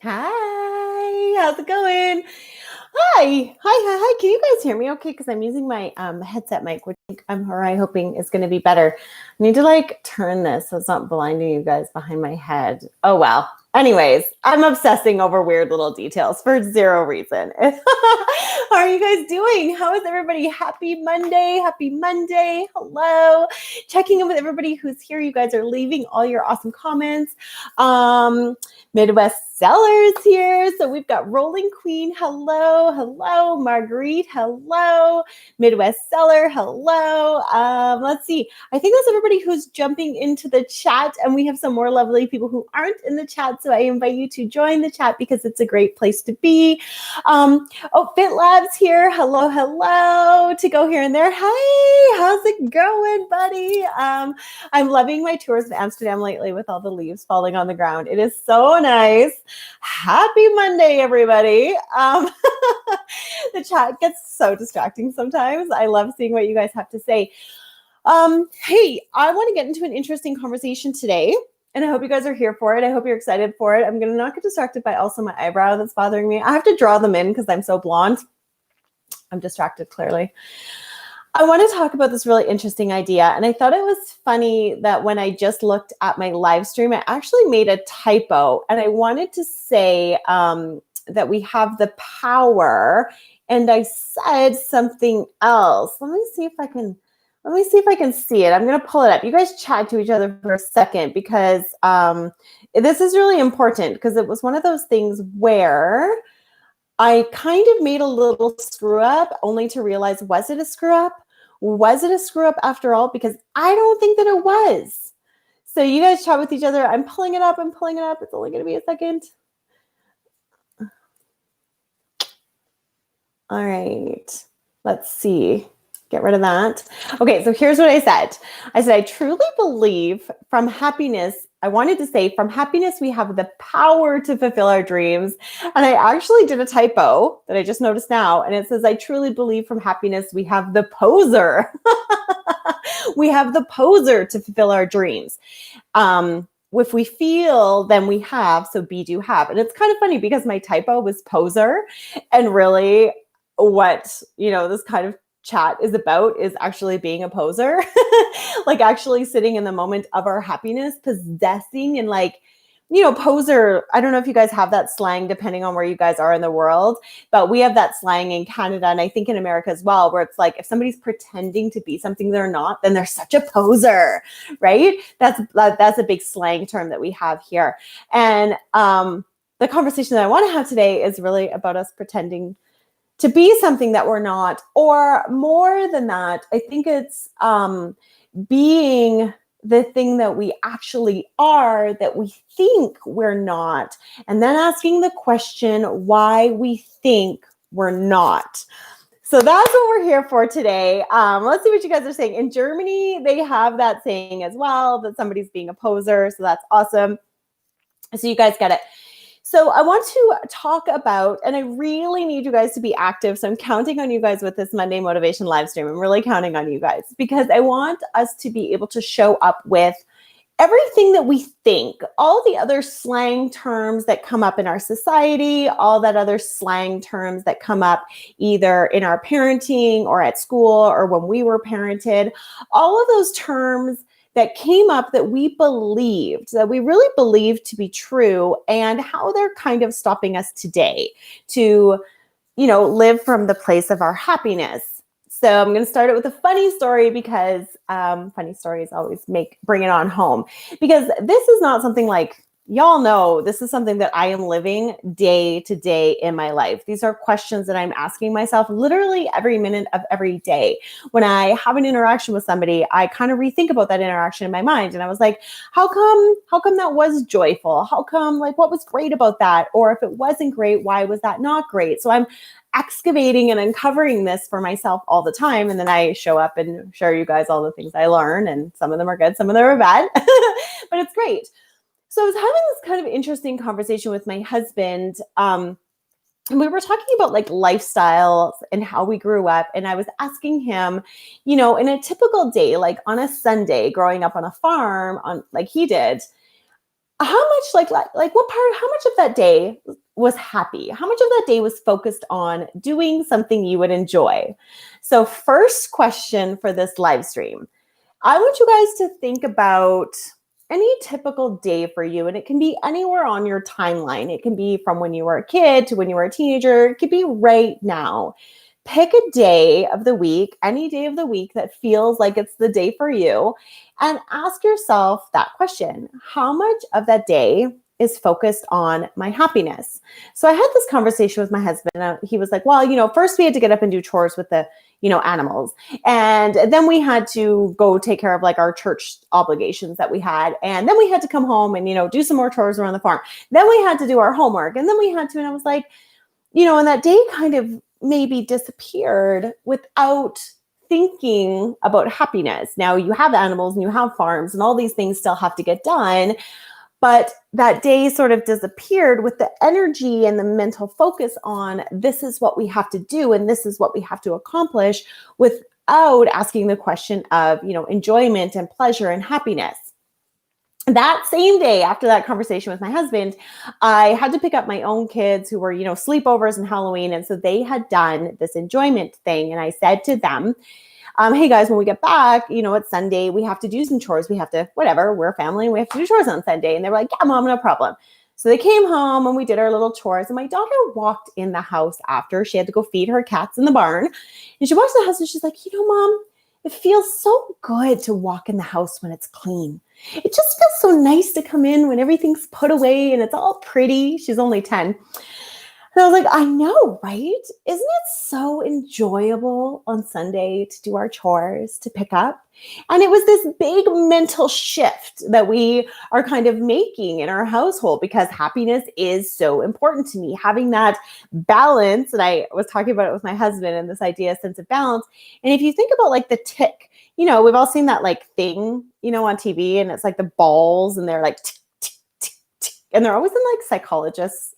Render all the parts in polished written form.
Hi, how's it going? Hi. Can you guys hear me okay? Because I'm using my headset mic, which I'm hoping is going to be better. I need to turn this so it's not blinding you guys behind my head. Oh, well. Anyways, I'm obsessing over weird little details for zero reason. How are you guys doing? How is everybody? Happy Monday. Happy Monday. Hello. Checking in with everybody who's here. You guys are leaving all your awesome comments. Midwest Sellers here. So we've got Rolling Queen. Hello. Marguerite. Hello. Midwest Seller. Hello. Let's see. I think that's everybody who's jumping into the chat, and we have some more lovely people who aren't in the chat. So I invite you to join the chat because it's a great place to be. Fit Labs here. Hello. To go here and there. Hi. How's it going, buddy? I'm loving my tours of Amsterdam lately with all the leaves falling on the ground. It is so nice. Happy Monday, everybody. The chat gets so distracting sometimes. I love seeing what you guys have to say. Hey, I want to get into an interesting conversation today, and I hope you guys are here for it. I hope you're excited for it. I'm going to not get distracted by also my eyebrow that's bothering me. I have to draw them in because I'm so blonde. I'm distracted, clearly. I want to talk about this really interesting idea. And I thought it was funny that when I just looked at my live stream, I actually made a typo. And I wanted to say that we have the power. And I said something else. Let me see if I can see it. I'm going to pull it up. You guys chat to each other for a second because this is really important because it was one of those things where I kind of made a little screw up only to realize, was it a screw up? Was it a screw up after all? Because I don't think that it was. So you guys chat with each other. I'm pulling it up. It's only going to be a second. All right. Let's see. Get rid of that. Okay, so here's what I said. I truly believe from happiness, I wanted to say from happiness, we have the power to fulfill our dreams. And I actually did a typo that I just noticed now. And it says, I truly believe from happiness, we have the poser. We have the poser to fulfill our dreams. If we feel, then we have, so be, do, have. And it's kind of funny because my typo was poser. And really what, this kind of chat is about is actually being a poser, like actually sitting in the moment of our happiness, possessing and poser. I don't know if you guys have that slang depending on where you guys are in the world, but we have that slang in Canada and I think in America as well, where it's like if somebody's pretending to be something they're not, then they're such a poser, right? That's a big slang term that we have here. And the conversation that I want to have today is really about us pretending to be something that we're not, or more than that, I think it's being the thing that we actually are that we think we're not, and then asking the question why we think we're not. So that's what we're here for today. Let's see what you guys are saying. In Germany, they have that saying as well, that somebody's being a poser. So that's awesome. So you guys get it. So I want to talk about, and I really need you guys to be active. So I'm counting on you guys with this Monday Motivation live stream. I'm really counting on you guys because I want us to be able to show up with everything that we think, all the other slang terms that come up in our society, all that other slang terms that come up either in our parenting or at school or when we were parented, all of those terms that came up that we really believed to be true, and how they're kind of stopping us today to, live from the place of our happiness. So I'm going to start it with a funny story because funny stories always bring it on home, because this is not something like, y'all know, this is something that I am living day to day in my life. These are questions that I'm asking myself literally every minute of every day. When I have an interaction with somebody, I kind of rethink about that interaction in my mind. And I was like, how come that was joyful? How come, what was great about that? Or if it wasn't great, why was that not great? So I'm excavating and uncovering this for myself all the time. And then I show up and share you guys all the things I learn. And some of them are good, some of them are bad, but it's great. So I was having this kind of interesting conversation with my husband. And we were talking about lifestyles and how we grew up. And I was asking him, in a typical day, like on a Sunday, growing up on a farm, like he did, how much like what part, how much of that day was happy? How much of that day was focused on doing something you would enjoy? So first question for this live stream, I want you guys to think about any typical day for you, and it can be anywhere on your timeline. It can be from when you were a kid to when you were a teenager. It could be right now. Pick a day of the week, any day of the week that feels like it's the day for you, and ask yourself that question. How much of that day is focused on my happiness? So I had this conversation with my husband. He was like, well, first we had to get up and do chores with the, animals. And then we had to go take care of like our church obligations that we had. And then we had to come home and, do some more chores around the farm. Then we had to do our homework. And then we had to, and I was like, and that day kind of maybe disappeared without thinking about happiness. Now you have animals and you have farms and all these things still have to get done. But that day sort of disappeared with the energy and the mental focus on this is what we have to do and this is what we have to accomplish without asking the question of, enjoyment and pleasure and happiness. That same day after that conversation with my husband, I had to pick up my own kids who were, sleepovers and Halloween. And so they had done this enjoyment thing. And I said to them, hey guys, when we get back, it's Sunday, we have to do some chores. We have to, whatever, we're a family and we have to do chores on Sunday. And they were like, yeah, mom, no problem. So they came home and we did our little chores. And my daughter walked in the house after. She had to go feed her cats in the barn. And she walks in the house and she's like, mom, it feels so good to walk in the house when it's clean. It just feels so nice to come in when everything's put away and it's all pretty. She's only 10. And I was like, I know, right? Isn't it so enjoyable on Sunday to do our chores, to pick up? And it was this big mental shift that we are kind of making in our household because happiness is so important to me. Having that balance, and I was talking about it with my husband and this idea, sense of balance. And if you think about like the tick, we've all seen that like thing, on TV, and it's like the balls and they're like tick, tick, tick, tick. And they're always in like psychologists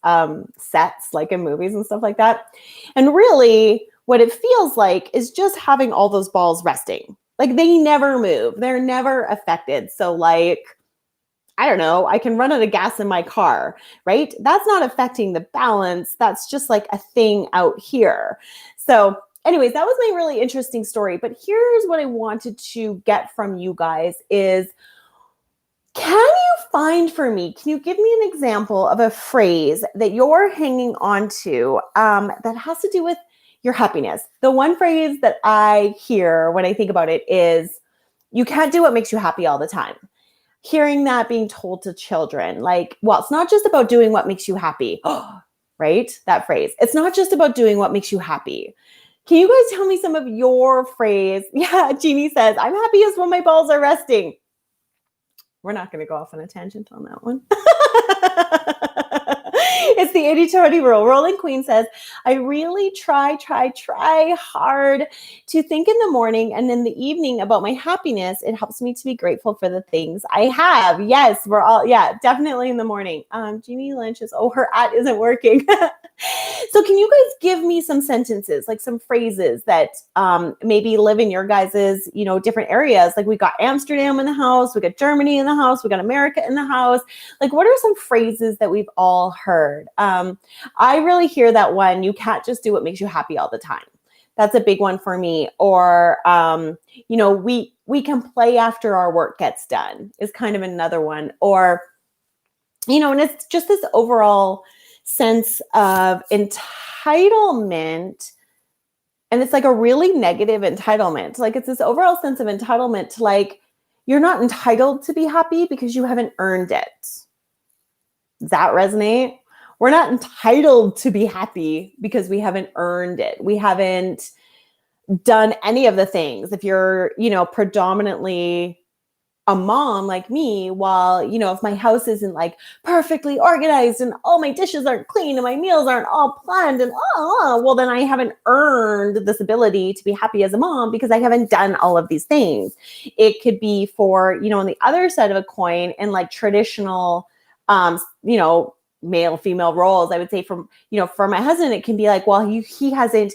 sets, like in movies and stuff like that. And really what it feels like is just having all those balls resting. Like they never move. They're never affected. So like, I don't know, I can run out of gas in my car, right? That's not affecting the balance. That's just like a thing out here. So anyways, that was my really interesting story. But here's what I wanted to get from you guys is, can you find for me, can you give me an example of a phrase that you're hanging on to that has to do with your happiness? The one phrase that I hear when I think about it is, you can't do what makes you happy all the time. Hearing that being told to children, like, well, it's not just about doing what makes you happy, right? That phrase. It's not just about doing what makes you happy. Can you guys tell me some of your phrase? Yeah, Jeannie says, I'm happiest when my balls are resting. We're not going to go off on a tangent on that one. It's the 80-20 rule. Rolling Queen says, I really try hard to think in the morning and in the evening about my happiness. It helps me to be grateful for the things I have. Yes, we're all, definitely in the morning. Jeannie Lynch is, her @ isn't working. So can you guys give me some sentences, like some phrases that maybe live in your guys's, different areas? Like we got Amsterdam in the house, we got Germany in the house, we got America in the house. Like what are some phrases that we've all heard? I really hear that one, you can't just do what makes you happy all the time. That's a big one for me. Or, we can play after our work gets done is kind of another one. Or, and it's just this overall sense of entitlement. And it's like a really negative entitlement. Like it's this overall sense of entitlement to like, you're not entitled to be happy because you haven't earned it. Does that resonate? We're not entitled to be happy because we haven't earned it. We haven't done any of the things. If you're, predominantly a mom like me, while, if my house isn't like perfectly organized and all my dishes aren't clean and my meals aren't all planned and well, then I haven't earned this ability to be happy as a mom because I haven't done all of these things. It could be for, on the other side of a coin and like traditional, male, female roles. I would say for my husband, it can be like, well, he hasn't,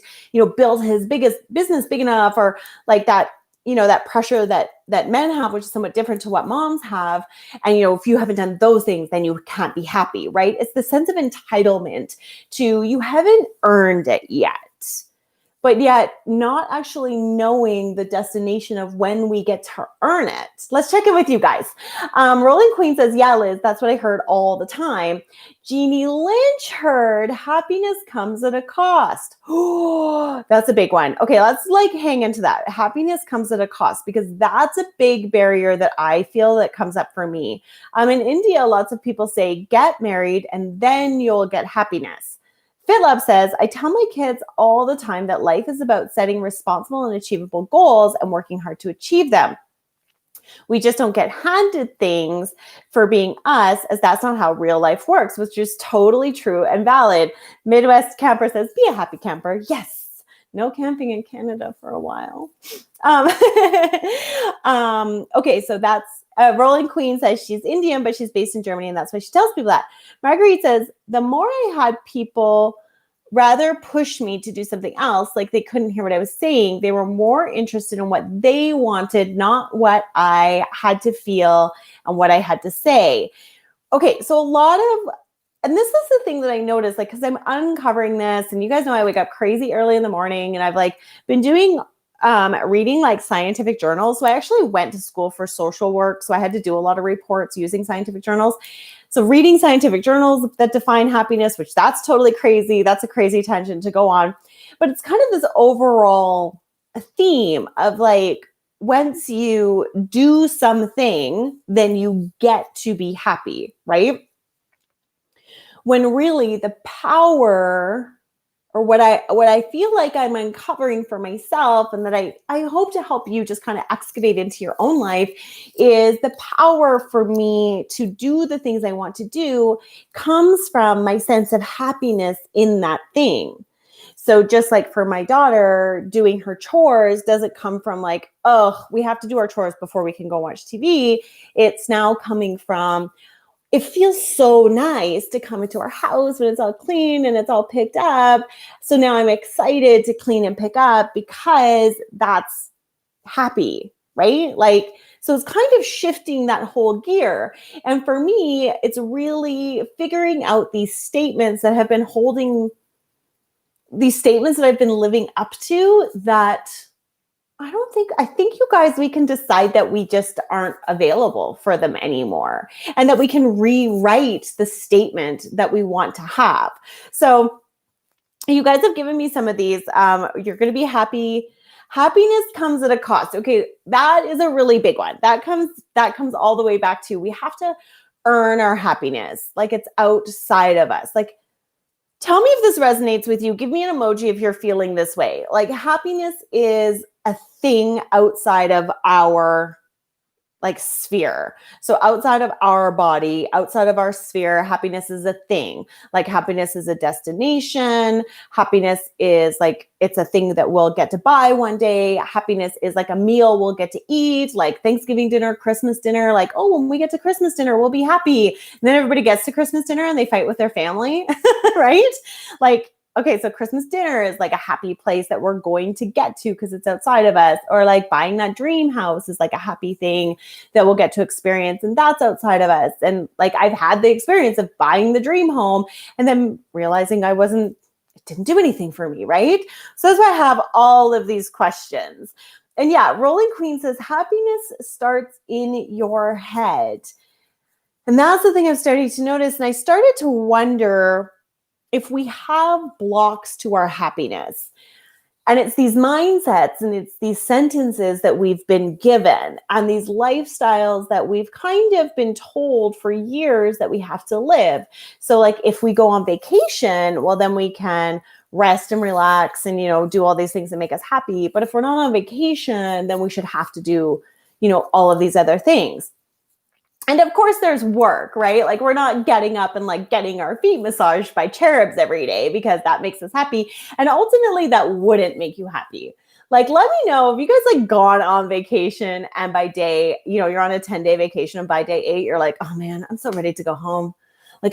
built his biggest business big enough, or like that, that pressure that men have, which is somewhat different to what moms have. And, if you haven't done those things, then you can't be happy, right? It's the sense of entitlement to you haven't earned it yet, but yet not actually knowing the destination of when we get to earn it. Let's check in with you guys. Rolling Queen says, yeah, Liz, that's what I heard all the time. Jeannie Lynch heard happiness comes at a cost. Oh, that's a big one. Okay, let's hang into that. Happiness comes at a cost, because that's a big barrier that I feel that comes up for me. In India, lots of people say, get married and then you'll get happiness. FitLab says, I tell my kids all the time that life is about setting responsible and achievable goals and working hard to achieve them. We just don't get handed things for being us, as that's not how real life works, which is totally true and valid. Midwest Camper says, be a happy camper. Yes. No camping in Canada for a while. Okay, so that's Rolling Queen says she's Indian, but she's based in Germany, and that's why she tells people that. Marguerite says, the more I had people rather push me to do something else, like they couldn't hear what I was saying, they were more interested in what they wanted, not what I had to feel and what I had to say. Okay, so and this is the thing that I noticed, because I'm uncovering this, and you guys know I wake up crazy early in the morning, and I've been doing reading scientific journals. So I actually went to school for social work. So I had to do a lot of reports using scientific journals. So reading scientific journals that define happiness, which that's totally crazy. That's a crazy tangent to go on. But it's kind of this overall theme of once you do something, then you get to be happy, right? When really the power, or what I feel like I'm uncovering for myself, and that I hope to help you just kind of excavate into your own life, is the power for me to do the things I want to do comes from my sense of happiness in that thing. So just for my daughter, doing her chores doesn't come from oh, we have to do our chores before we can go watch TV. It's now coming from, it feels so nice to come into our house when it's all clean and it's all picked up. So now I'm excited to clean and pick up because that's happy, right? So it's kind of shifting that whole gear. And for me, it's really figuring out these statements that I've been living up to, that I think you guys, we can decide that we just aren't available for them anymore, and that we can rewrite the statement that we want to have. So you guys have given me some of these. You're going to be happy. Happiness comes at a cost. Okay, that is a really big one. That comes all the way back to, we have to earn our happiness. It's outside of us. Tell me if this resonates with you. Give me an emoji if you're feeling this way. Happiness is a thing outside of our sphere. So outside of our body, outside of our sphere, happiness is a thing. Happiness is a destination. Happiness is it's a thing that we'll get to buy one day. Happiness is a meal we'll get to eat, Thanksgiving dinner, Christmas dinner. Oh, when we get to Christmas dinner, we'll be happy. And then everybody gets to Christmas dinner and they fight with their family, right? Okay, so Christmas dinner is a happy place that we're going to get to because it's outside of us. Or buying that dream house is a happy thing that we'll get to experience, and that's outside of us. And I've had the experience of buying the dream home and then realizing it didn't do anything for me, right? So that's why I have all of these questions. And yeah, Rolling Queen says happiness starts in your head. And that's the thing I'm starting to notice. And I started to wonder if we have blocks to our happiness. And it's these mindsets and it's these sentences that we've been given and these lifestyles that we've kind of been told for years that we have to live. So if we go on vacation, well, then we can rest and relax and, do all these things that make us happy. But if we're not on vacation, then we should have to do, all of these other things. And of course there's work, right? We're not getting up and getting our feet massaged by cherubs every day because that makes us happy. And ultimately that wouldn't make you happy. Let me know if you guys gone on vacation and by day, you're on a 10-day vacation and by day 8, you're oh man, I'm so ready to go home.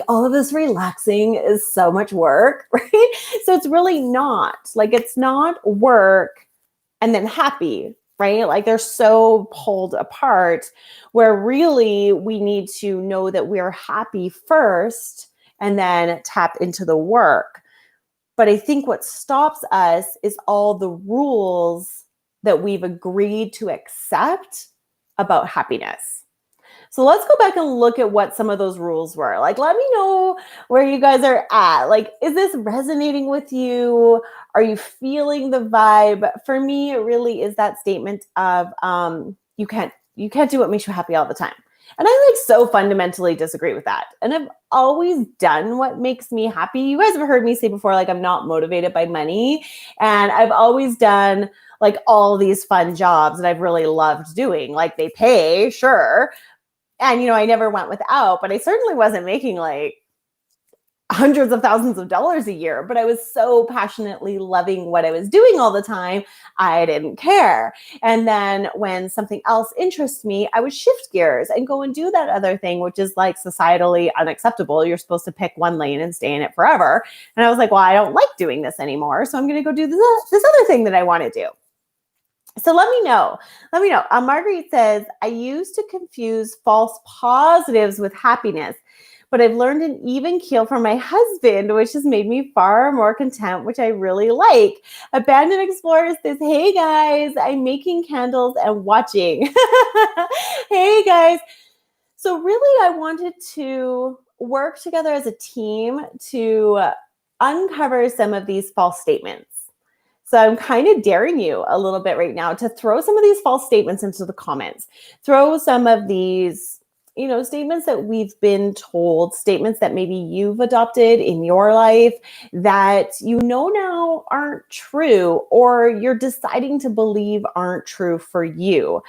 All of this relaxing is so much work, right? So it's really not. It's not work and then happy. right? Like they're so pulled apart, where really we need to know that we're happy first and then tap into the work. But I think what stops us is all the rules that we've agreed to accept about happiness. So let's go back and look at what some of those rules were. Like, let me know where you guys are at. Like, is this resonating with you? Are you feeling the vibe? For me, it really is that statement of you can't do what makes you happy all the time. And I like so fundamentally disagree with that. And I've always done what makes me happy. You guys have heard me say before, like, I'm not motivated by money. And I've always done like all these fun jobs that I've really loved doing. Like they pay, sure. And, I never went without, but I certainly wasn't making like hundreds of thousands of dollars a year, but I was so passionately loving what I was doing all the time, I didn't care. And then when something else interests me, I would shift gears and go and do that other thing, which is like societally unacceptable. You're supposed to pick one lane and stay in it forever. And I was like, well, I don't like doing this anymore. So I'm going to go do this other thing that I want to do. So let me know. Marguerite says, I used to confuse false positives with happiness, but I've learned an even keel from my husband, which has made me far more content, which I really like. Abandoned Explorer says, hey guys, I'm making candles and watching. Hey guys. So really, I wanted to work together as a team to uncover some of these false statements. So I'm kind of daring you a little bit right now to throw some of these false statements into the comments. Throw some of these, statements that we've been told, statements that maybe you've adopted in your life that now aren't true, or you're deciding to believe aren't true for you.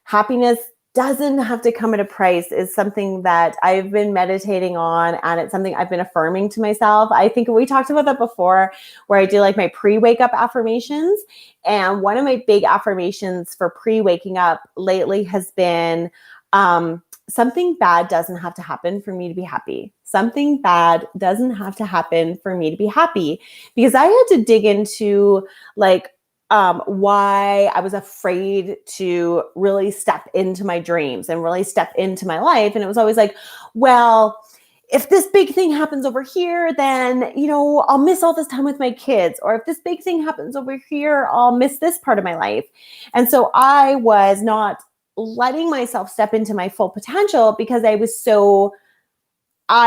Happiness doesn't have to come at a price is something that I've been meditating on, and it's something I've been affirming to myself. I think we talked about that before, where I do like my pre-wake up affirmations. And one of my big affirmations for pre-waking up lately has been something bad doesn't have to happen for me to be happy. Something bad doesn't have to happen for me to be happy. Because I had to dig into why I was afraid to really step into my dreams and really step into my life. And it was always like, well, if this big thing happens over here, then, I'll miss all this time with my kids. Or if this big thing happens over here, I'll miss this part of my life. And so I was not letting myself step into my full potential because I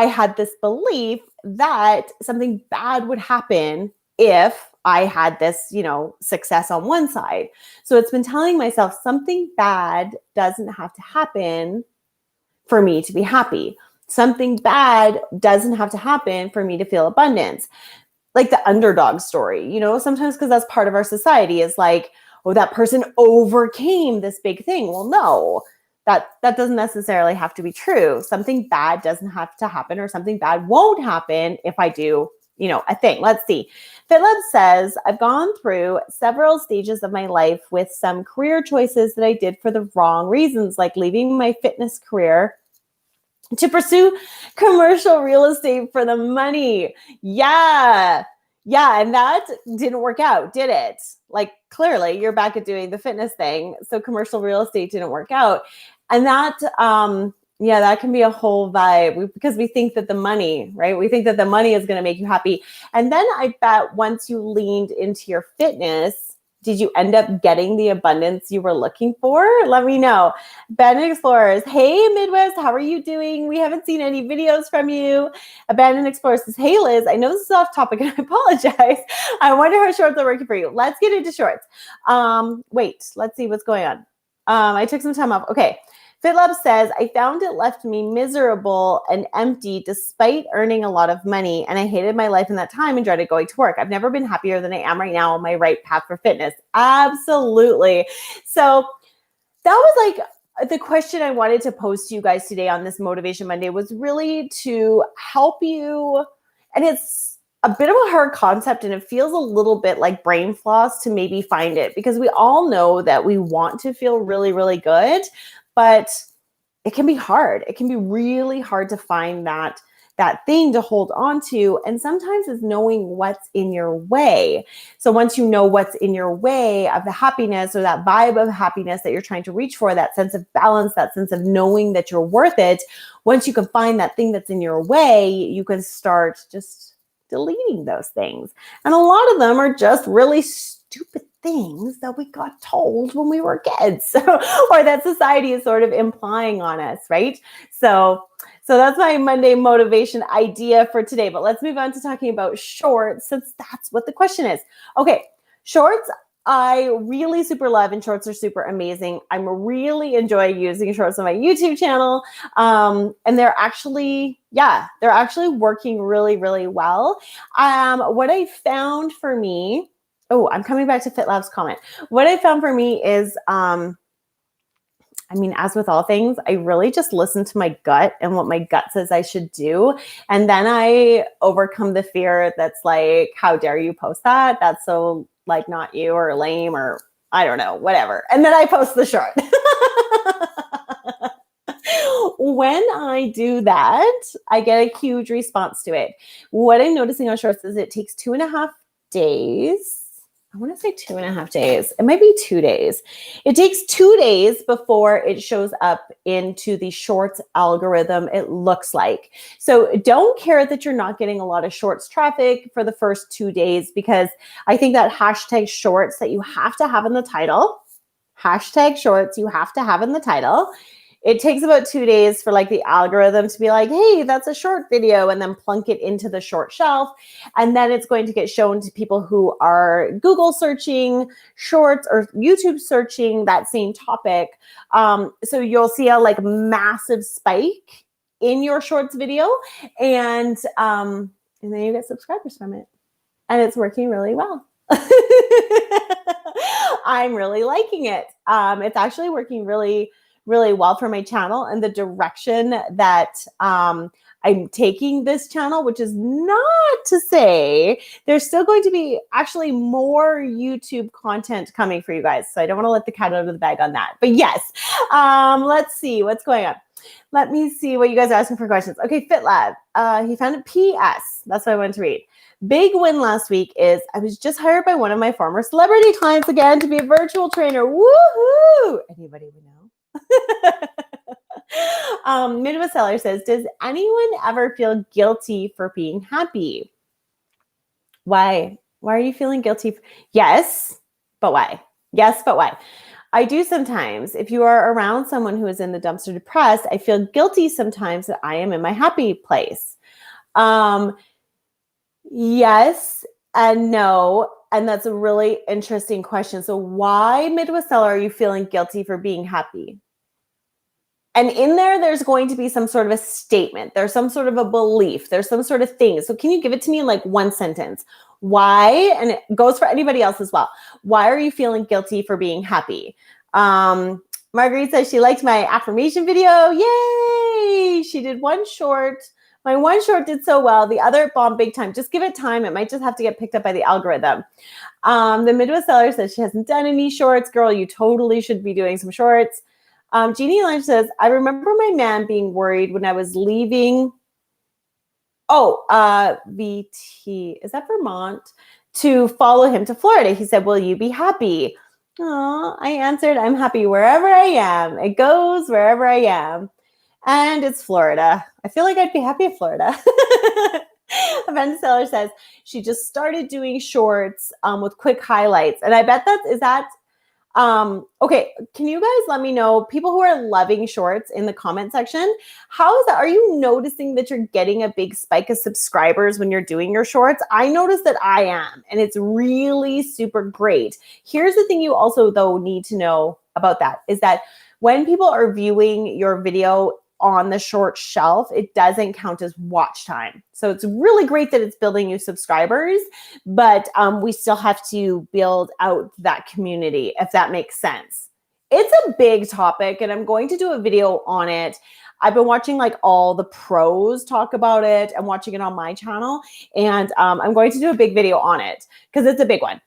had this belief that something bad would happen if I had this, success on one side. So it's been telling myself something bad doesn't have to happen for me to be happy. Something bad doesn't have to happen for me to feel abundance. Like the underdog story, sometimes because that's part of our society is like, oh, that person overcame this big thing. Well, no, that doesn't necessarily have to be true. Something bad doesn't have to happen, or something bad won't happen if I do a thing. Let's see. Philip says, I've gone through several stages of my life with some career choices that I did for the wrong reasons, like leaving my fitness career to pursue commercial real estate for the money. Yeah. And that didn't work out, did it? Like, clearly you're back at doing the fitness thing. So commercial real estate didn't work out. And that, that can be a whole vibe because we think that the money, right? We think that the money is going to make you happy. And then I bet once you leaned into your fitness, did you end up getting the abundance you were looking for? Let me know. Abandoned Explorers, hey Midwest, how are you doing? We haven't seen any videos from you. Abandoned Explorers says, hey Liz, I know this is off topic and I apologize. I wonder how shorts are working for you. Let's get into shorts. Wait, let's see what's going on. I took some time off. Okay. FitLab says, I found it left me miserable and empty despite earning a lot of money, and I hated my life in that time and dreaded going to work. I've never been happier than I am right now on my right path for fitness. Absolutely. So that was like the question I wanted to pose to you guys today on this Motivation Monday was really to help you. And it's a bit of a hard concept and it feels a little bit like brain floss to maybe find it, because we all know that we want to feel really, really good. But it can be hard. It can be really hard to find that that thing to hold on to. And sometimes it's knowing what's in your way. So once you know what's in your way of the happiness or that vibe of happiness that you're trying to reach for, that sense of balance, that sense of knowing that you're worth it, once you can find that thing that's in your way, you can start just deleting those things. And a lot of them are just really stupid things that we got told when we were kids or that society is sort of implying on us, right? So that's my Monday motivation idea for today. But let's move on to talking about shorts, since that's what the question is. Okay, shorts, I really super love, and shorts are super amazing. I'm really enjoy using shorts on my YouTube channel. And they're actually working really, really well. What I found for me, I'm coming back to FitLab's comment. What I found for me is, as with all things, I really just listen to my gut and what my gut says I should do. And then I overcome the fear that's like, how dare you post that? That's so like not you or lame or I don't know, whatever. And then I post the short. When I do that, I get a huge response to it. What I'm noticing on shorts is it takes 2.5 days. I want to say 2.5 days. It might be 2 days. It takes 2 days before it shows up into the shorts algorithm, it looks like. So don't care that you're not getting a lot of shorts traffic for the first 2 days, because I think that hashtag shorts that you have to have in the title, hashtag shorts you have to have in the title. It takes about 2 days for like the algorithm to be like, hey, that's a short video, and then plunk it into the short shelf. And then it's going to get shown to people who are Google searching shorts or YouTube searching that same topic. So you'll see a like massive spike in your shorts video, and then you get subscribers from it. And it's working really well. I'm really liking it. It's actually working really well for my channel and the direction that I'm taking this channel, which is not to say there's still going to be actually more YouTube content coming for you guys. So I don't want to let the cat out of the bag on that. But yes, let's see what's going on. Let me see what you guys are asking for questions. Okay, FitLab, he found a PS. That's what I wanted to read. Big win last week is I was just hired by one of my former celebrity clients again to be a virtual trainer. Woohoo! Anybody we know? Midwest Seller says, does anyone ever feel guilty for being happy? Why are you feeling guilty? Yes, but why? Yes, but why? I do sometimes. If you are around someone who is in the dumpster depressed, I feel guilty sometimes that I am in my happy place. Yes and no. And that's a really interesting question. So why, Midwest Seller, are you feeling guilty for being happy? And in there's going to be some sort of a statement. There's some sort of a belief. There's some sort of thing. So can you give it to me in like one sentence? Why? And it goes for anybody else as well. Why are you feeling guilty for being happy? Marguerite says she liked my affirmation video. Yay! She did one short. My one short did so well. The other bombed big time. Just give it time. It might just have to get picked up by the algorithm. The Midwest Seller says she hasn't done any shorts. Girl, you totally should be doing some shorts. Jeannie Lynch says, I remember my man being worried when I was leaving. VT, is that Vermont? To follow him to Florida. He said, will you be happy? I answered, I'm happy wherever I am. It goes wherever I am. And it's Florida. I feel like I'd be happy in Florida. Amanda Seller says she just started doing shorts with quick highlights. And I bet okay, can you guys let me know, people who are loving shorts in the comment section, how is that? Are you noticing that you're getting a big spike of subscribers when you're doing your shorts? I notice that I am, and it's really super great. Here's the thing you also, though, need to know about that is that when people are viewing your video on the short shelf, it doesn't count as watch time. So it's really great that it's building you subscribers, but we still have to build out that community, if that makes sense. It's a big topic, and I'm going to do a video on it. I've been watching like all the pros talk about it. I'm watching it on my channel, and I'm going to do a big video on it because it's a big one.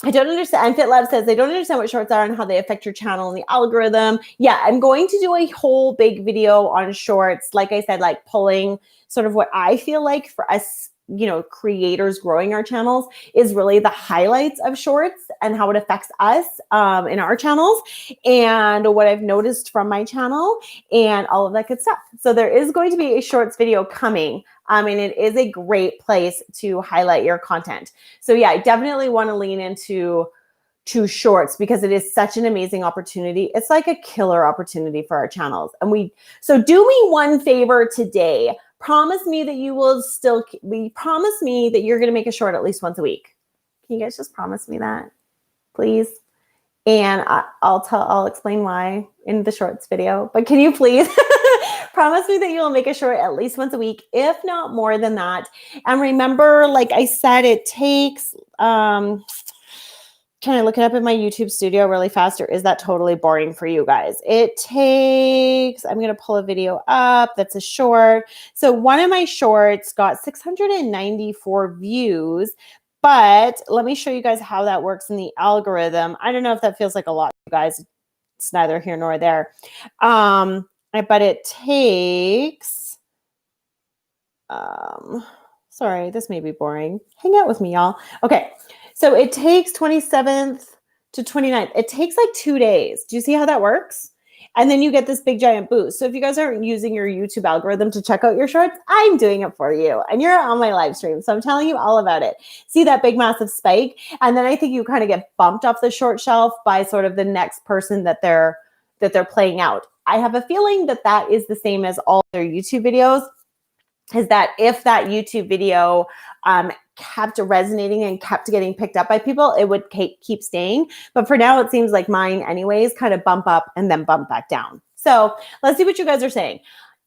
I don't understand. And FitLab says, I don't understand what shorts are and how they affect your channel and the algorithm. Yeah, I'm going to do a whole big video on shorts. Like I said, like pulling sort of what I feel like for us, you know, creators growing our channels is really the highlights of shorts and how it affects us in our channels and what I've noticed from my channel and all of that good stuff. So there is going to be a shorts video coming. And it is a great place to highlight your content. So yeah, I definitely want to lean into shorts because it is such an amazing opportunity. It's like a killer opportunity for our channels. And so do me one favor today. Promise me that you will promise me that you're going to make a short at least once a week. Can you guys just promise me that, please? And I'll explain why in the shorts video, but can you please promise me that you will make a short at least once a week, if not more than that? And remember, like I said, it takes, can I look it up in my YouTube studio really fast, or is that totally boring for you guys? It takes, I'm going to pull a video up that's a short. So one of my shorts got 694 views, but let me show you guys how that works in the algorithm. I don't know if that feels like a lot, you guys. It's neither here nor there. But it takes, sorry, this may be boring. Hang out with me, y'all. Okay. So it takes 27th to 29th. It takes like 2 days. Do you see how that works? And then you get this big giant boost. So if you guys aren't using your YouTube algorithm to check out your shorts, I'm doing it for you. And you're on my live stream. So I'm telling you all about it. See that big massive spike? And then I think you kind of get bumped off the short shelf by sort of the next person that they're playing out. I have a feeling that that is the same as all their YouTube videos, is that if that YouTube video kept resonating and kept getting picked up by people, it would keep staying. But for now, it seems like mine anyways kind of bump up and then bump back down. So let's see what you guys are saying.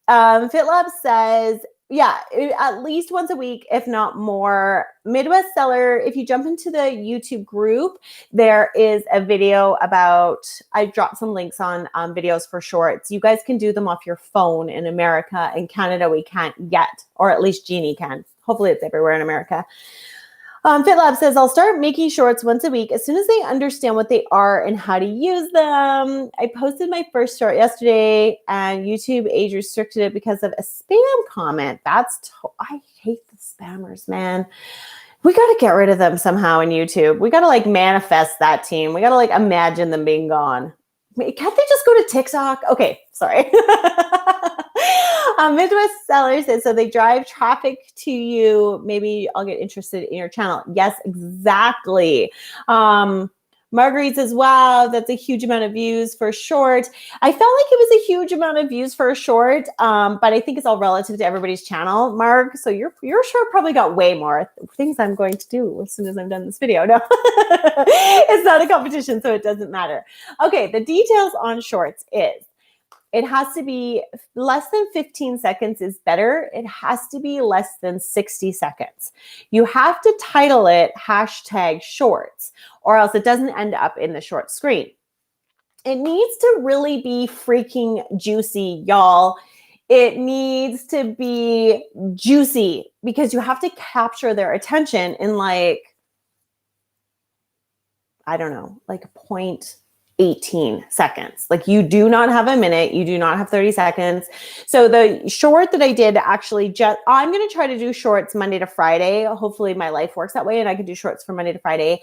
FitLab says, yeah, at least once a week, if not more. Midwest Seller, if you jump into the YouTube group, there is a video about, I dropped some links on videos for shorts. You guys can do them off your phone in America. In Canada, we can't yet, or at least Jeannie can. Hopefully it's everywhere in America. FitLab says, I'll start making shorts once a week as soon as they understand what they are and how to use them. I posted my first short yesterday and YouTube age restricted it because of a spam comment. I hate the spammers, man. We got to get rid of them somehow in YouTube. We got to like manifest that team. We got to like imagine them being gone. Can't they just go to TikTok? Okay, sorry. Midwest Seller says, so they drive traffic to you. Maybe I'll get interested in your channel. Yes, exactly. Marguerite says, wow, that's a huge amount of views for a short. I felt like it was a huge amount of views for a short, but I think it's all relative to everybody's channel, Marg. So your short probably got way more things I'm going to do as soon as I'm done this video. No, it's not a competition, so it doesn't matter. Okay, the details on shorts is, it has to be less than 15 seconds is better. It has to be less than 60 seconds. You have to title it #shorts, or else it doesn't end up in the short screen. It needs to really be freaking juicy, y'all. It needs to be juicy because you have to capture their attention in like, I don't know, like 0.18 seconds. Like you do not have a minute. You do not have 30 seconds. So the short that I did actually I'm going to try to do shorts Monday to Friday. Hopefully my life works that way and I can do shorts from Monday to Friday.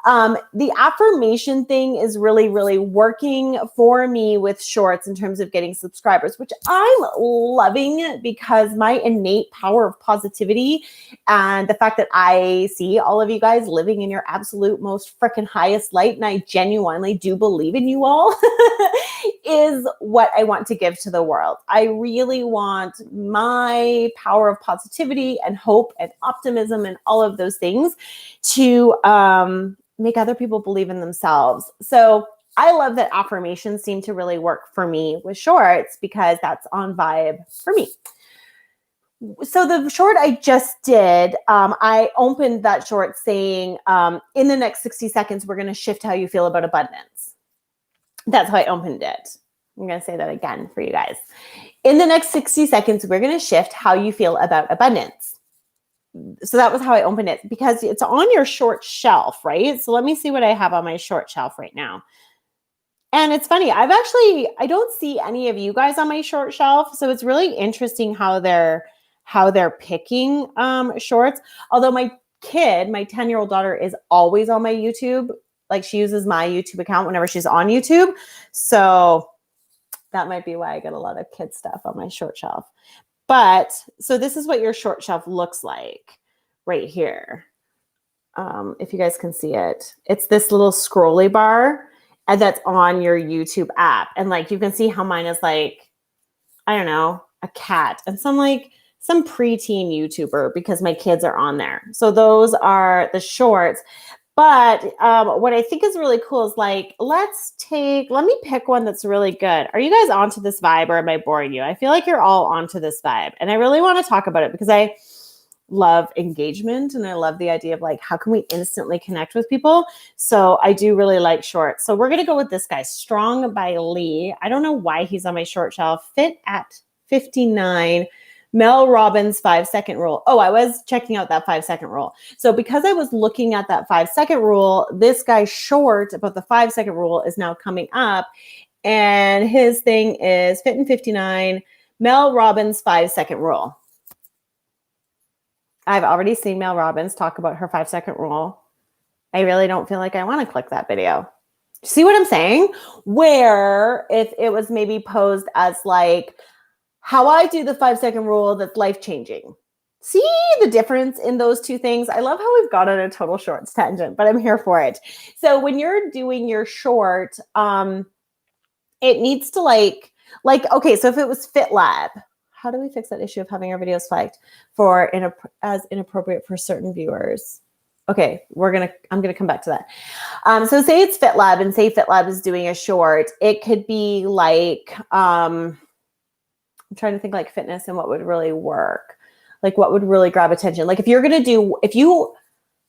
The affirmation thing is really, really working for me with shorts in terms of getting subscribers, which I'm loving because my innate power of positivity and the fact that I see all of you guys living in your absolute most freaking highest light, and I genuinely do believe in you all, is what I want to give to the world. I really want my power of positivity and hope and optimism and all of those things to make other people believe in themselves. So I love that affirmations seem to really work for me with shorts because that's on vibe for me. So the short I just did, I opened that short saying, in the next 60 seconds, we're going to shift how you feel about abundance. That's how I opened it. I'm going to say that again for you guys. In the next 60 seconds, we're going to shift how you feel about abundance. so that was how I opened it, because it's on your short shelf, right? So let me see what I have on my short shelf right now. And it's funny, I don't see any of you guys on my short shelf. So it's really interesting how they're picking shorts. Although my 10-year-old daughter is always on my YouTube. Like, she uses my YouTube account whenever she's on YouTube. So that might be why I get a lot of kid stuff on my short shelf. But so this is what your short shelf looks like right here. If you guys can see it, it's this little scrolly bar, and that's on your YouTube app. And like, you can see how mine is like, I don't know, a cat and some preteen YouTuber, because my kids are on there. So those are the shorts. But what I think is really cool is like, let me pick one that's really good. Are you guys onto this vibe, or am I boring you? I feel like you're all onto this vibe. And I really want to talk about it because I love engagement, and I love the idea of like, how can we instantly connect with people? So I do really like shorts. So we're going to go with this guy, Strong by Lee. I don't know why he's on my short shelf. Fit at 59. Mel Robbins 5-second rule. Oh, I was checking out that 5-second rule. So because I was looking at that 5-second rule, this guy short about the 5-second rule is now coming up, and his thing is Fit in 59, Mel Robbins 5-second rule. I've already seen Mel Robbins talk about her 5-second rule. I really don't feel like I want to click that video. See what I'm saying? Where if it was maybe posed as like, how I do the 5-second rule that's life-changing. See the difference in those two things? I love how we've got on a total shorts tangent, but I'm here for it. So when you're doing your short, it needs to like, okay, so if it was Fit Lab, how do we fix that issue of having our videos flagged for as inappropriate for certain viewers? Okay, I'm gonna come back to that. So say it's Fit Lab, and say Fit Lab is doing a short. It could be like, I'm trying to think like fitness and what would really work, like what would really grab attention. Like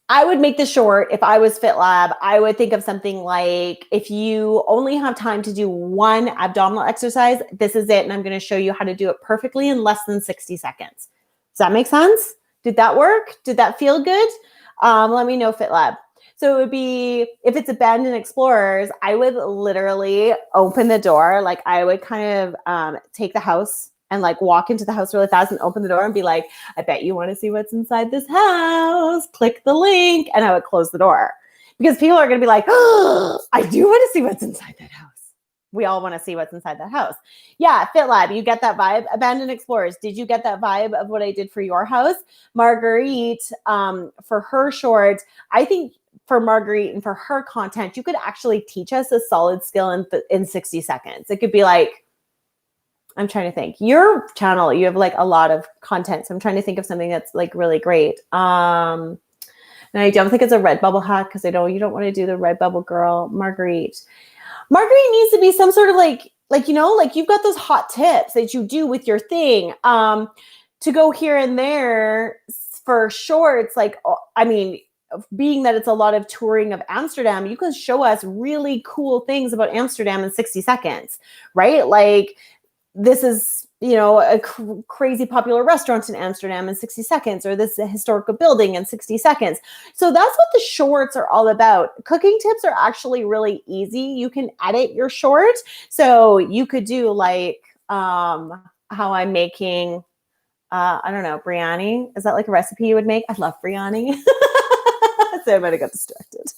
I would make this short. If I was Fit Lab, I would think of something like, if you only have time to do one abdominal exercise, this is it. And I'm going to show you how to do it perfectly in less than 60 seconds. Does that make sense? Did that work? Did that feel good? Let me know, Fit Lab. So it would be, if it's Abandoned Explorers, I would literally open the door. Like, I would kind of take the house and like walk into the house really fast and open the door and be like, I bet you want to see what's inside this house. Click the link. And I would close the door, because people are going to be like, oh, I do want to see what's inside that house. We all want to see what's inside that house. Yeah, Fit Lab, you get that vibe. Abandoned Explorers, did you get that vibe of what I did for your house? Marguerite, for her short, I think for Marguerite and for her content, you could actually teach us a solid skill in 60 seconds. It could be like, I'm trying to think. Your channel, you have like a lot of content. So I'm trying to think of something that's like really great. And I don't think it's a Redbubble hack, because you don't want to do the Redbubble girl. Marguerite needs to be some sort of like, you know, like you've got those hot tips that you do with your thing. To go here and there for shorts, like, I mean, being that it's a lot of touring of Amsterdam, you can show us really cool things about Amsterdam in 60 seconds, right? Like, this is, you know, a crazy popular restaurant in Amsterdam in 60 seconds, or this is a historical building in 60 seconds. So that's what the shorts are all about. Cooking tips are actually really easy. You can edit your short. So you could do like how I'm making, I don't know, biryani. Is that like a recipe you would make? I love biryani. So I might have got distracted.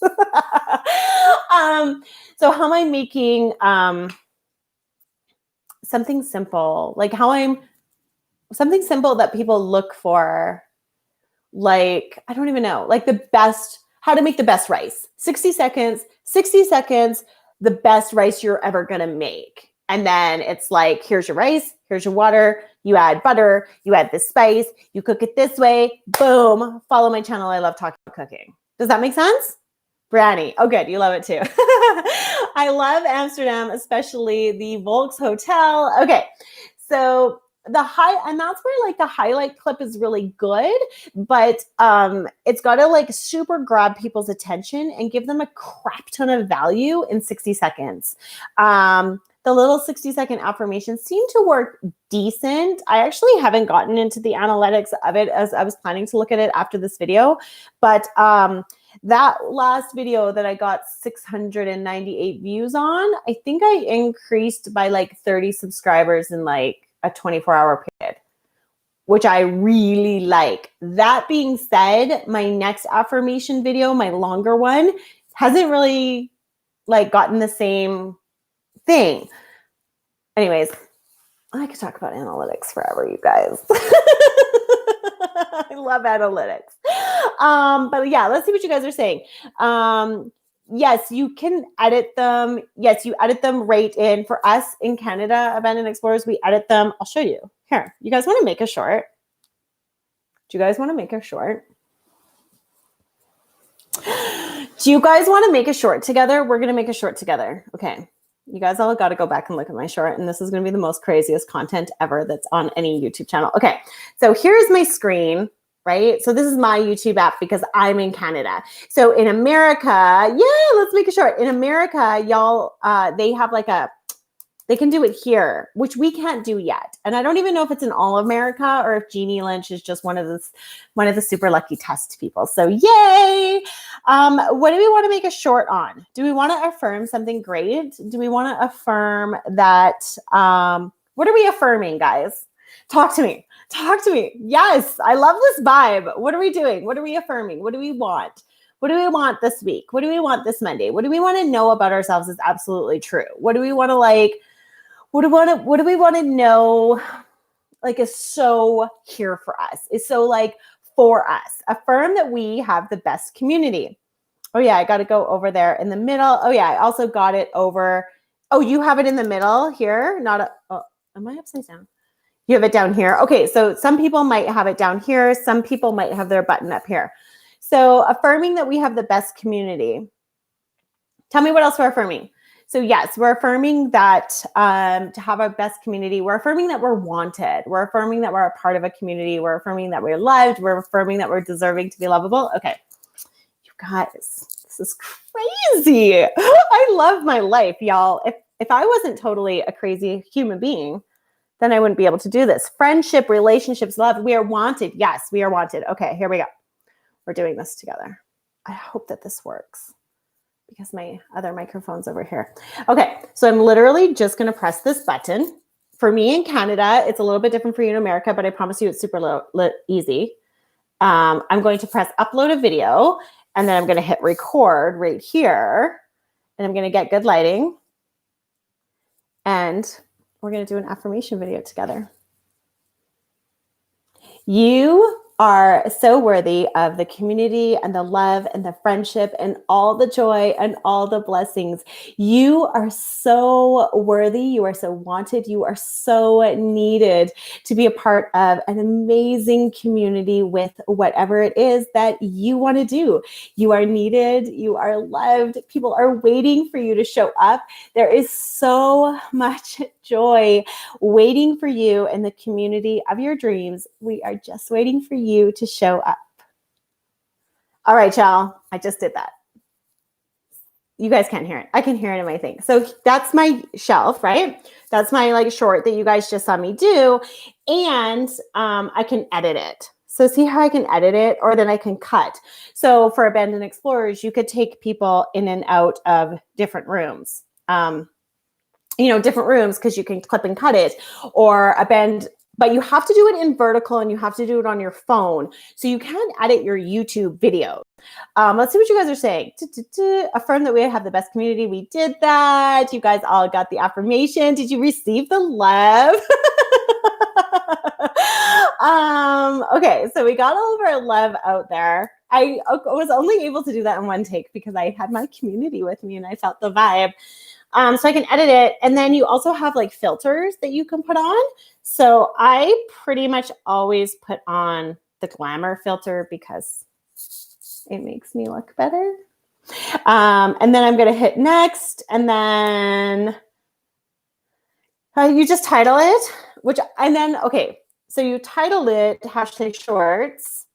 So how am I making something simple, like something simple that people look for, like, I don't even know, like how to make the best rice. 60 seconds, the best rice you're ever going to make. And then it's like, here's your rice, here's your water, you add butter, you add this spice, you cook it this way, boom, follow my channel. I love talking about cooking. Does that make sense? Biryani. Oh, good. You love it too. I love Amsterdam, especially the Volks Hotel. Okay. So and that's where like the highlight clip is really good, but it's got to like super grab people's attention and give them a crap ton of value in 60 seconds. the little 60-second affirmations seem to work decent. I actually haven't gotten into the analytics of it as I was planning to look at it after this video. But that last video that I got 698 views on, I think I increased by like 30 subscribers in like a 24-hour period, which I really like. That being said, my next affirmation video, my longer one, hasn't really like gotten the same thing. Anyways, I could talk about analytics forever, you guys. I love analytics. But yeah, let's see what you guys are saying. Yes, you can edit them. Yes, you edit them right in. For us in Canada, Abandoned Explorers, we edit them. I'll show you. Here, you guys want to make a short? Do you guys want to make a short? Do you guys want to make a short together? We're going to make a short together. Okay. You guys all got to go back and look at my short, and this is going to be the most craziest content ever that's on any YouTube channel. Okay. So here's my screen, right? So this is my YouTube app because I'm in Canada. So in America, yeah, let's make a short. In America, y'all, they have like they can do it here, which we can't do yet. And I don't even know if it's in all America or if Jeannie Lynch is just one of the super lucky test people. So yay. What do we want to make a short on? Do we want to affirm something great? Do we want to affirm that, what are we affirming, guys? Talk to me. Talk to me. Yes, I love this vibe. What are we doing? What are we affirming? What do we want? What do we want this week? What do we want this Monday? What do we want to know about ourselves is absolutely true? What do we want to like? What do we want to know like is so here for us? Is so like for us. Affirm that we have the best community. Oh yeah, I got to go over there in the middle. Oh yeah, I also got it over. Oh, you have it in the middle here, am I upside down? You have it down here. Okay, so some people might have it down here. Some people might have their button up here. So affirming that we have the best community. Tell me what else we're affirming. So yes, we're affirming that to have our best community, we're affirming that we're wanted. We're affirming that we're a part of a community. We're affirming that we're loved. We're affirming that we're deserving to be lovable. Okay, you guys, this is crazy. I love my life, y'all. If I wasn't totally a crazy human being, then I wouldn't be able to do this. Friendship, relationships, love. We are wanted. Yes, we are wanted. Okay, here we go. We're doing this together. I hope that this works, because my other microphone's over here. Okay, so I'm literally just going to press this button. For me in Canada, it's a little bit different for you in America, but I promise you it's super easy. I'm going to press upload a video, and then I'm going to hit record right here, and I'm going to get good lighting, and we're going to do an affirmation video together. You are so worthy of the community and the love and the friendship and all the joy and all the blessings. You are so worthy. You are so wanted. You are so needed to be a part of an amazing community with whatever it is that you want to do. You are needed. You are loved. People are waiting for you to show up. There is so much joy waiting for you in the community of your dreams. We are just waiting for you to show up. All right, y'all. I just did that. You guys can't hear it. I can hear it in my thing. So that's my shelf, right? That's my like short that you guys just saw me do. And I can edit it. So see how I can edit it, or then I can cut. So for Abandoned Explorers, you could take people in and out of different rooms. Different rooms, because you can clip and cut it, or but you have to do it in vertical and you have to do it on your phone. So you can edit your YouTube video. Let's see what you guys are saying. Affirm that we have the best community. We did that. You guys all got the affirmation. Did you receive the love? Okay, so we got all of our love out there. I was only able to do that in one take because I had my community with me and I felt the vibe. So I can edit it. And then you also have like filters that you can put on. So I pretty much always put on the glamour filter because it makes me look better. And then I'm going to hit next. And then you just title it, okay. So you title it # shorts.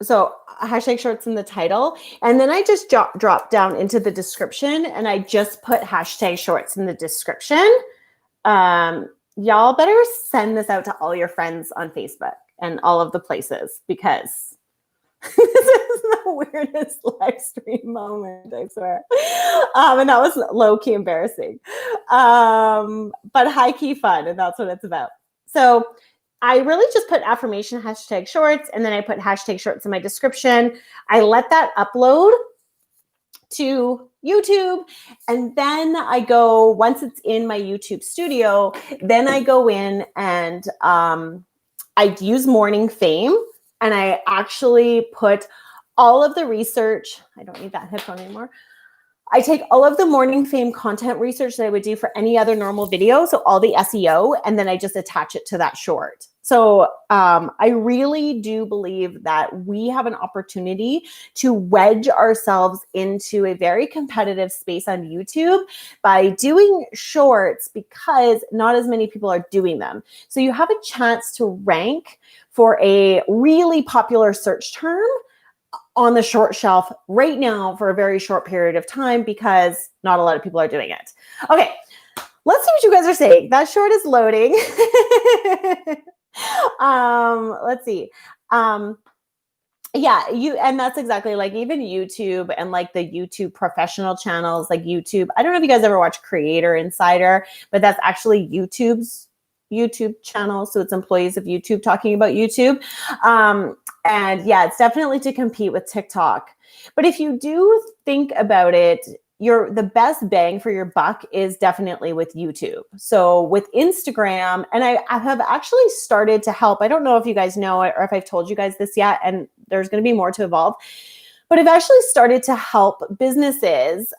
So hashtag shorts in the title. And then I just drop down into the description and I just put hashtag shorts in the description. Y'all better send this out to all your friends on Facebook and all of the places, because this is the weirdest live stream moment, I swear. And that was low-key embarrassing. But high-key fun, and that's what it's about. So I really just put affirmation hashtag shorts, and then I put hashtag shorts in my description. I let that upload to YouTube, and then I go, once it's in my YouTube studio, then I go in and I use Morning Fame, and I actually put all of the research. I don't need that headphone anymore. I take all of the Morning Fame content research that I would do for any other normal video, so all the SEO, and then I just attach it to that short. So I really do believe that we have an opportunity to wedge ourselves into a very competitive space on YouTube by doing shorts, because not as many people are doing them. So you have a chance to rank for a really popular search term on the short shelf right now for a very short period of time, because not a lot of people are doing it. Okay, let's see what you guys are saying. That short is loading. Let's see. Yeah, and that's exactly, like, even YouTube and like the YouTube professional channels, like YouTube. I don't know if you guys ever watch Creator Insider, but that's actually YouTube's YouTube channel. So it's employees of YouTube talking about YouTube. And yeah, it's definitely to compete with TikTok. But if you do think about it, the best bang for your buck is definitely with YouTube. So with Instagram, and I have actually started to help. I don't know if you guys know it or if I've told you guys this yet, and there's going to be more to evolve. But I've actually started to help businesses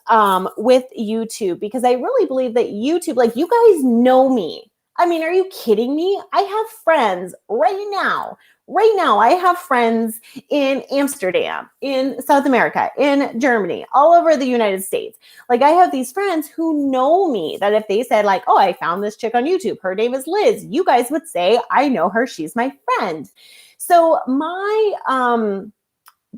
with YouTube, because I really believe that YouTube, like, you guys know me. I mean, are you kidding me? I have friends right now. I have friends in Amsterdam, in South America, in Germany, all over the United States. Like, I have these friends who know me, that if they said, like, oh, I found this chick on YouTube, her name is Liz, you guys would say, I know her, she's my friend. So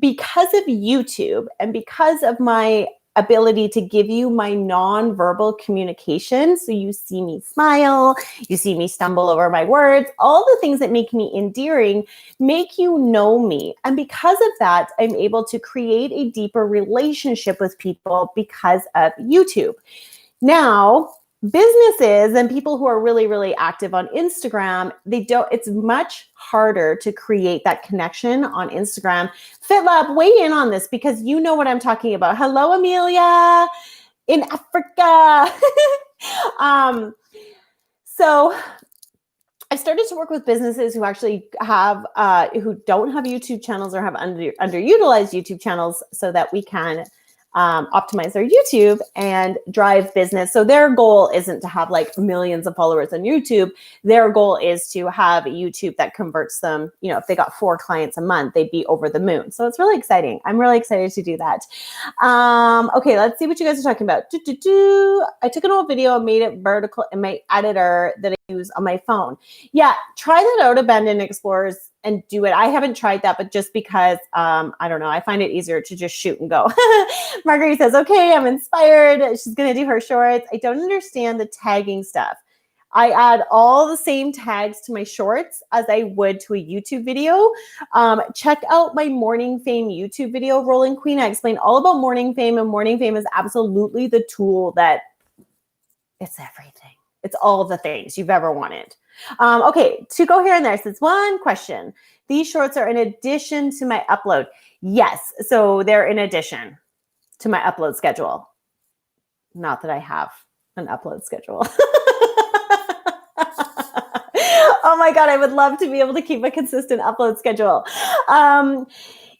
because of YouTube and because of my ability to give you my nonverbal communication, so you see me smile, you see me stumble over my words, all the things that make me endearing make you know me. And because of that, I'm able to create a deeper relationship with people because of YouTube. Now, businesses and people who are really, really active on Instagram, it's much harder to create that connection on Instagram. FitLab, weigh in on this, because you know what I'm talking about. Hello, Amelia in Africa. So I started to work with businesses who actually have, who don't have YouTube channels or have underutilized YouTube channels, so that we can optimize their YouTube and drive business. So their goal isn't to have like millions of followers on YouTube. Their goal is to have YouTube that converts them. You know, if they got 4 clients a month, they'd be over the moon. So it's really exciting. I'm really excited to do that. Okay, let's see what you guys are talking about. I took an old video and made it vertical in my editor that I use on my phone. Yeah, try that out, Abandoned Explorers, and do it. I haven't tried that, but just because, I don't know, I find it easier to just shoot and go. Marguerite says, okay, I'm inspired. She's going to do her shorts. I don't understand the tagging stuff. I add all the same tags to my shorts as I would to a YouTube video. Check out my Morning Fame YouTube video, Rolling Queen. I explain all about Morning Fame, and Morning Fame is absolutely the tool that, it's everything. It's all the things you've ever wanted. Okay, to go here and there, says one question. These shorts are in addition to my upload. Yes, so they're in addition to my upload schedule. Not that I have an upload schedule. Oh my God, I would love to be able to keep a consistent upload schedule.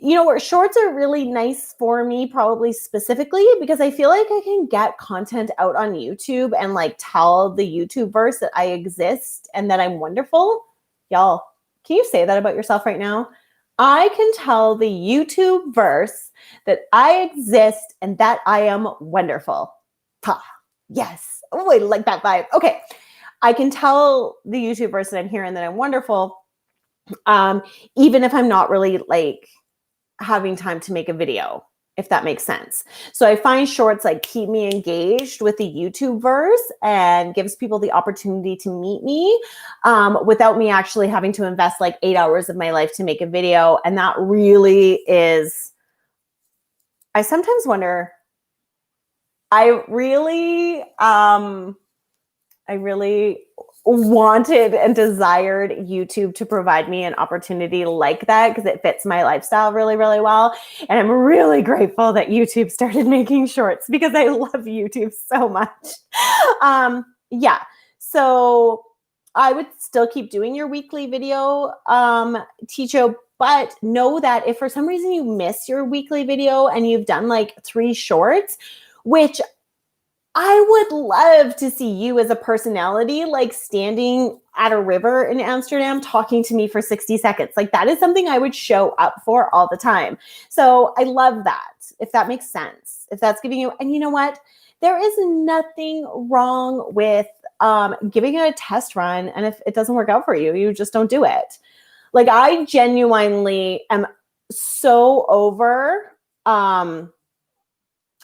You know, shorts are really nice for me, probably specifically because I feel like I can get content out on YouTube and like tell the YouTubeverse that I exist and that I'm wonderful. Y'all, can you say that about yourself right now? I can tell the YouTubeverse that I exist and that I am wonderful. Ha, yes. Oh, I like that vibe. Okay. I can tell the YouTubeverse that I'm here and that I'm wonderful, even if I'm not really like having time to make a video, if that makes sense. So I find shorts like keep me engaged with the YouTube verse and gives people the opportunity to meet me without me actually having to invest like 8 hours of my life to make a video. And that really is, I sometimes wonder, I really wanted and desired YouTube to provide me an opportunity like that because it fits my lifestyle really, really well. And I'm really grateful that YouTube started making shorts because I love YouTube so much. Yeah. So I would still keep doing your weekly video, Ticho, but know that if for some reason you miss your weekly video and you've done like 3 shorts, which I would love to see you as a personality, like standing at a river in Amsterdam talking to me for 60 seconds. Like that is something I would show up for all the time. So I love that, if that makes sense, if that's giving you, and you know what? There is nothing wrong with giving it a test run. And if it doesn't work out for you, you just don't do it. Like I genuinely am so over,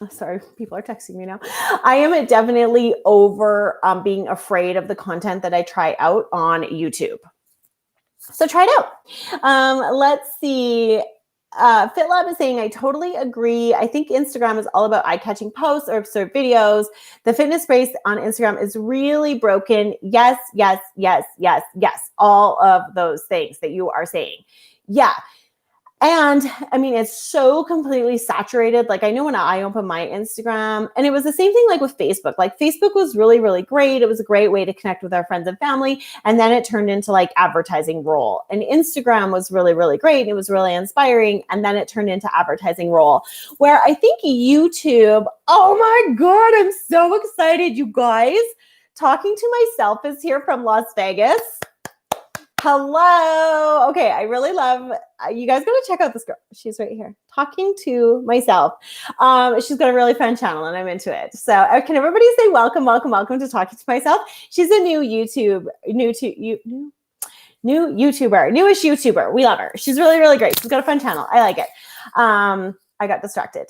sorry, people are texting me now. I am definitely over being afraid of the content that I try out on YouTube. So try it out. Let's see. FitLab is saying, I totally agree. I think Instagram is all about eye-catching posts or absurd videos. The fitness space on Instagram is really broken. Yes, yes, yes, yes, yes. All of those things that you are saying. Yeah. And I mean, it's so completely saturated. Like I know when I opened my Instagram, and it was the same thing like with Facebook. Like Facebook was really, really great. It was a great way to connect with our friends and family. And then it turned into like advertising role. And Instagram was really, really great. It was really inspiring. And then it turned into advertising role, where I think YouTube, oh my God, I'm so excited, you guys. Talking to Myself is here from Las Vegas. Hello. Okay, I really love, you guys got to check out this girl. She's right here. Talking to Myself. She's got a really fun channel and I'm into it. So can everybody say welcome, welcome, welcome to Talking to Myself? She's a new YouTuber, newish YouTuber. We love her. She's really, really great. She's got a fun channel. I like it. I got distracted.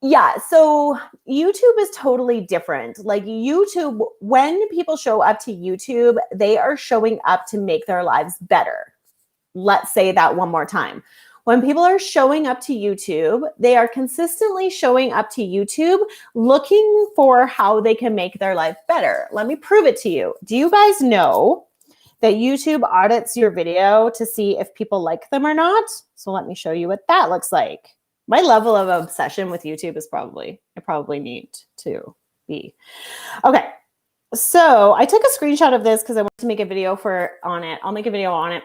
Yeah, so YouTube is totally different. Like YouTube, when people show up to YouTube, they are showing up to make their lives better. Let's say that one more time. When people are showing up to YouTube, they are consistently showing up to YouTube looking for how they can make their life better. Let me prove it to you. Do you guys know that YouTube audits your video to see if people like them or not? So let me show you what that looks like. My level of obsession with YouTube is I probably need to be. Okay, so I took a screenshot of this because I want to make a video on it. I'll make a video on it.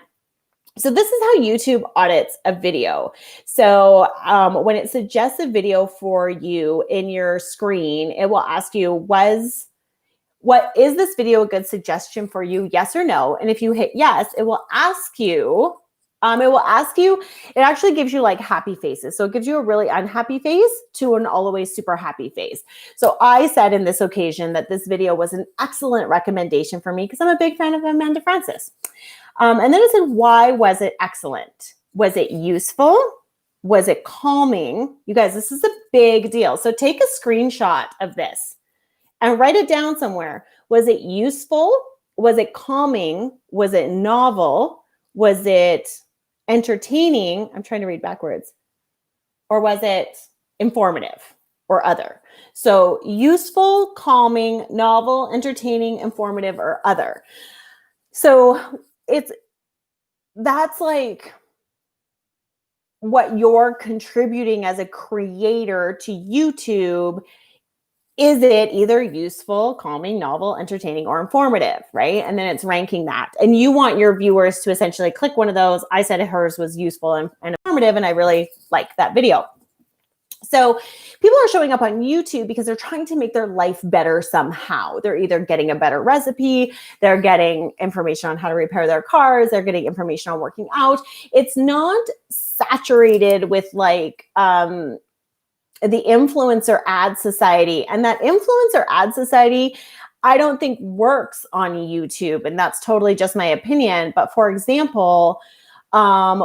So this is how YouTube audits a video. So when it suggests a video for you in your screen, it will ask you, is this video a good suggestion for you? Yes or no? And if you hit yes, it will ask you, it actually gives you like happy faces. So it gives you a really unhappy face to an always super happy face. So I said in this occasion that this video was an excellent recommendation for me because I'm a big fan of Amanda Frances. And then it said, why was it excellent? Was it useful? Was it calming? You guys, this is a big deal. So take a screenshot of this and write it down somewhere. Was it useful? Was it calming? Was it novel? Was it entertaining? I'm trying to read backwards. Or was it informative or other? So useful, calming, novel, entertaining, informative, or other. So that's like what you're contributing as a creator to YouTube. Is it either useful, calming, novel, entertaining, or informative, right? And then it's ranking that. And you want your viewers to essentially click one of those. I said hers was useful and informative, and I really like that video. So people are showing up on YouTube because they're trying to make their life better somehow. They're either getting a better recipe, they're getting information on how to repair their cars, they're getting information on working out. It's not saturated with like, the influencer ad society. And that influencer ad society, I don't think works on YouTube. And that's totally just my opinion. But for example,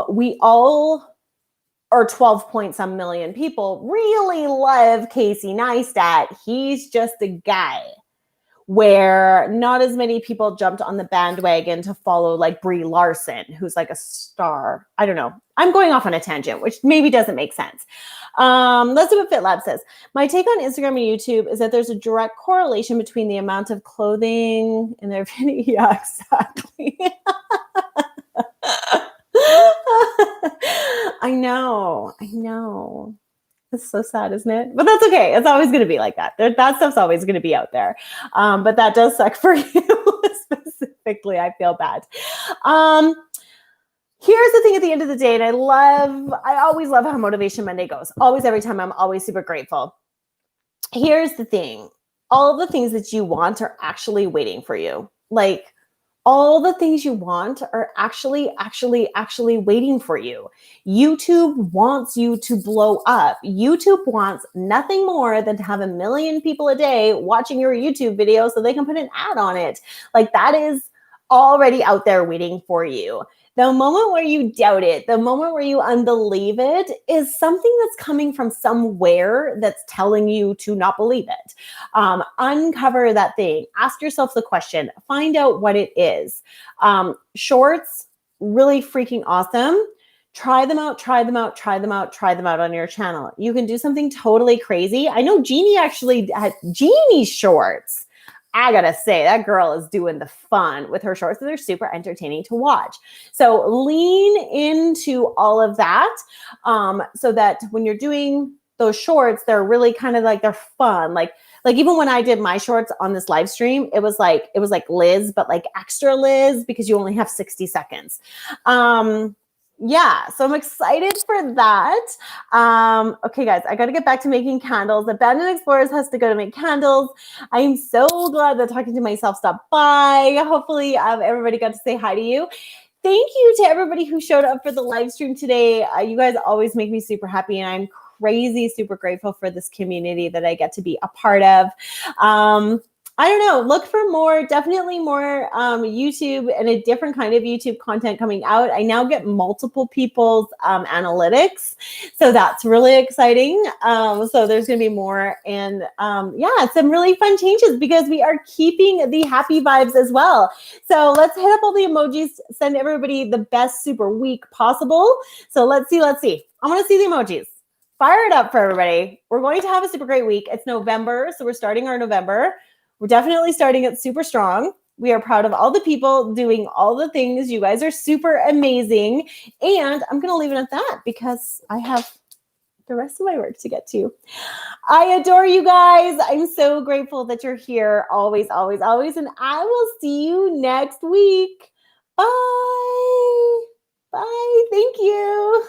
we all or 12 point some million people really love Casey Neistat. He's just a guy. Where not as many people jumped on the bandwagon to follow like Brie Larson, who's like a star. I don't know. I'm going off on a tangent, which maybe doesn't make sense. Let's see what FitLab says. My take on Instagram and YouTube is that there's a direct correlation between the amount of clothing in their video. Yeah, exactly. I know. It's so sad, isn't it? But that's okay. It's always going to be like that. That stuff's always going to be out there. But that does suck for you specifically. I feel bad. Here's the thing at the end of the day, and I always love how Motivation Monday goes. Always, every time, I'm always super grateful. Here's the thing. All of the things that you want are actually waiting for you. Like, all the things you want are actually waiting for you. YouTube wants you to blow up. YouTube wants nothing more than to have 1 million people a day watching your YouTube video so they can put an ad on it. Like, that is already out there waiting for you. The moment where you doubt it, the moment where you unbelieve it is something that's coming from somewhere that's telling you to not believe it. Uncover that thing. Ask yourself the question. Find out what it is. Shorts, really freaking awesome. Try them out on your channel. You can do something totally crazy. I know Jeannie actually had Jeannie's shorts. I gotta say, that girl is doing the fun with her shorts. They're super entertaining to watch. So lean into all of that so that when you're doing those shorts, they're really kind of like, they're fun. Like even when I did my shorts on this live stream, it was like Liz, but like extra Liz because you only have 60 seconds. Yeah, so I'm excited for that. Okay, guys, I got to get back to making candles. Abandoned Explorers has to go to make candles. I'm so glad that Talking to Myself stopped by. Hopefully, everybody got to say hi to you. Thank you to everybody who showed up for the live stream today. You guys always make me super happy, and I'm crazy, super grateful for this community that I get to be a part of. I don't know, look for definitely more YouTube and a different kind of YouTube content coming out. I now get multiple people's analytics. So that's really exciting. So there's going to be more. And yeah, some really fun changes because we are keeping the happy vibes as well. So let's hit up all the emojis, send everybody the best super week possible. So let's see. I want to see the emojis. Fire it up for everybody. We're going to have a super great week. It's November, so we're starting our November. We're definitely starting it super strong. We are proud of all the people doing all the things. You guys are super amazing. And I'm going to leave it at that because I have the rest of my work to get to. I adore you guys. I'm so grateful that you're here. Always. And I will see you next week. Bye. Thank you.